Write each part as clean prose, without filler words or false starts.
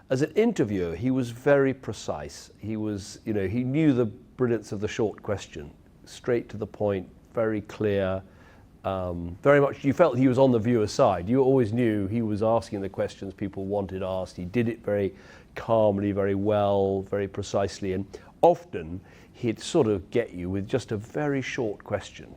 As an interviewer, he was very precise. He was, he knew the brilliance of the short question, straight to the point, very clear. Very much, you felt he was on the viewer's side. You always knew he was asking the questions people wanted asked. He did it very calmly, very well, very precisely, and often he'd sort of get you with just a very short question,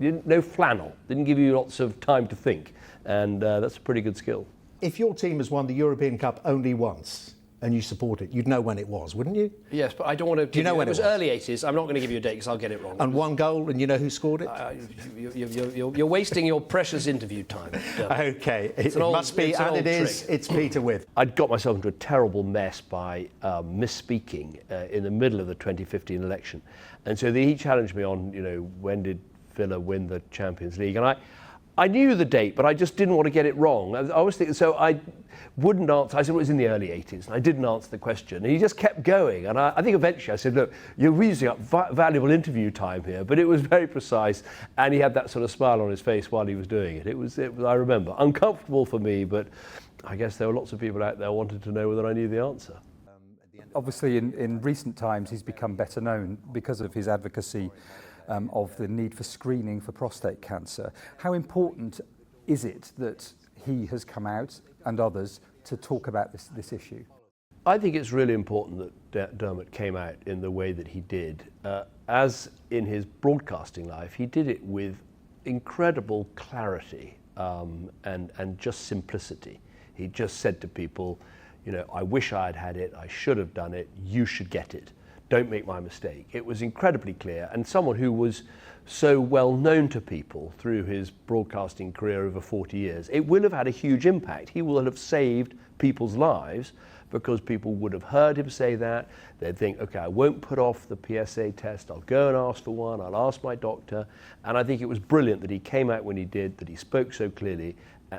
no flannel, didn't give you lots of time to think, and that's a pretty good skill. If your team has won the European Cup only once, and you support it, you'd know when it was, wouldn't you? Yes, but I don't want to... Do you know when it was? It was early 80s. I'm not going to give you a date because I'll get it wrong. And one goal, and you know who scored it? You're wasting your precious interview time. OK, it must be, and it is, it's Peter With. I'd got myself into a terrible mess by misspeaking in the middle of the 2015 election. And so he challenged me on, when did Villa win the Champions League? And I knew the date, but I just didn't want to get it wrong. I was thinking, so I wouldn't answer. I said it was in the early 80s, and I didn't answer the question. And he just kept going. And I think eventually I said, look, you're using up valuable interview time here, but it was very precise. And he had that sort of smile on his face while he was doing it. It was I remember, uncomfortable for me, but I guess there were lots of people out there wanted to know whether I knew the answer. Obviously, in recent times, he's become better known because of his advocacy of the need for screening for prostate cancer. How important is it that he has come out and others to talk about this issue? I think it's really important that Dermot came out in the way that he did. As in his broadcasting life, he did it with incredible clarity and just simplicity. He just said to people, I wish I had had it, I should have done it, you should get it. Don't make my mistake. It was incredibly clear, and someone who was so well known to people through his broadcasting career over 40 years, it will have had a huge impact. He will have saved people's lives because people would have heard him say that. They'd think, okay, I won't put off the PSA test, I'll go and ask for one, I'll ask my doctor. And I think it was brilliant that he came out when he did, that he spoke so clearly,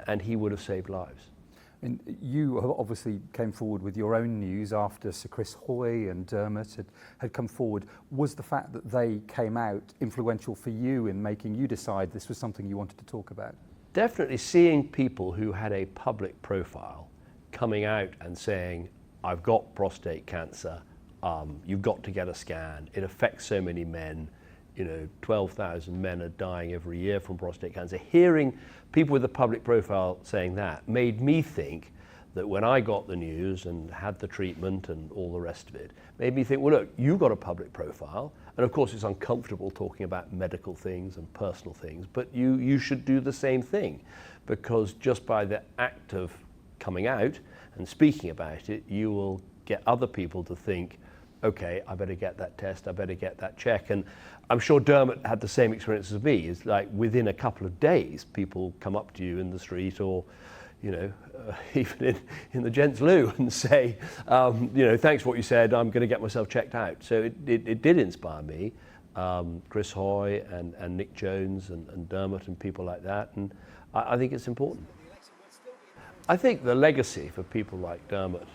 and he would have saved lives. And you obviously came forward with your own news after Sir Chris Hoy and Dermot had come forward. Was the fact that they came out influential for you in making you decide this was something you wanted to talk about? Definitely seeing people who had a public profile coming out and saying, I've got prostate cancer, you've got to get a scan, it affects so many men, 12,000 men are dying every year from prostate cancer. Hearing people with a public profile saying that made me think that when I got the news and had the treatment and all the rest of it, made me think, well, look, you've got a public profile, and of course it's uncomfortable talking about medical things and personal things, but you should do the same thing, because just by the act of coming out and speaking about it, you will get other people to think, okay, I better get that test, I better get that check. And I'm sure Dermot had the same experience as me. It's like within a couple of days, people come up to you in the street or, even in the gents' loo and say, thanks for what you said, I'm going to get myself checked out. So it did inspire me, Chris Hoy and Nick Jones and Dermot and people like that. And I think it's important. I think the legacy for people like Dermot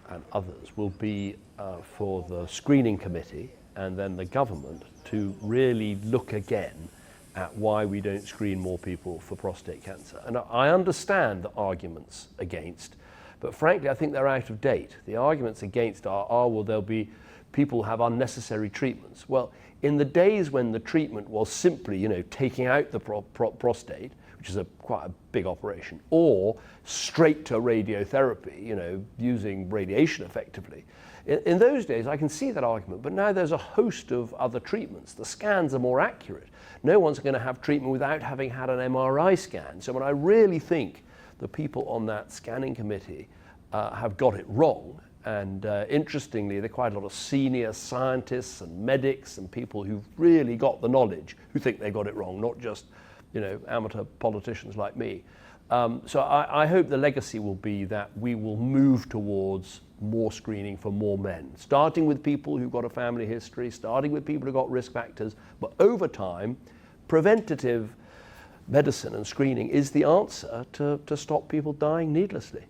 and others will be for the screening committee and then the government to really look again at why we don't screen more people for prostate cancer. And I understand the arguments against, but frankly I think they're out of date. The arguments against are well, there'll be people have unnecessary treatments. Well, in the days when the treatment was simply, taking out the prostate, which is quite a big operation, or straight to radiotherapy, using radiation effectively. In those days, I can see that argument, but now there's a host of other treatments. The scans are more accurate. No one's going to have treatment without having had an MRI scan. So when I really think the people on that scanning committee have got it wrong, and interestingly, there are quite a lot of senior scientists and medics and people who've really got the knowledge who think they got it wrong, not just amateur politicians like me. So I hope the legacy will be that we will move towards more screening for more men, starting with people who've got a family history, starting with people who've got risk factors, but over time, preventative medicine and screening is the answer to stop people dying needlessly.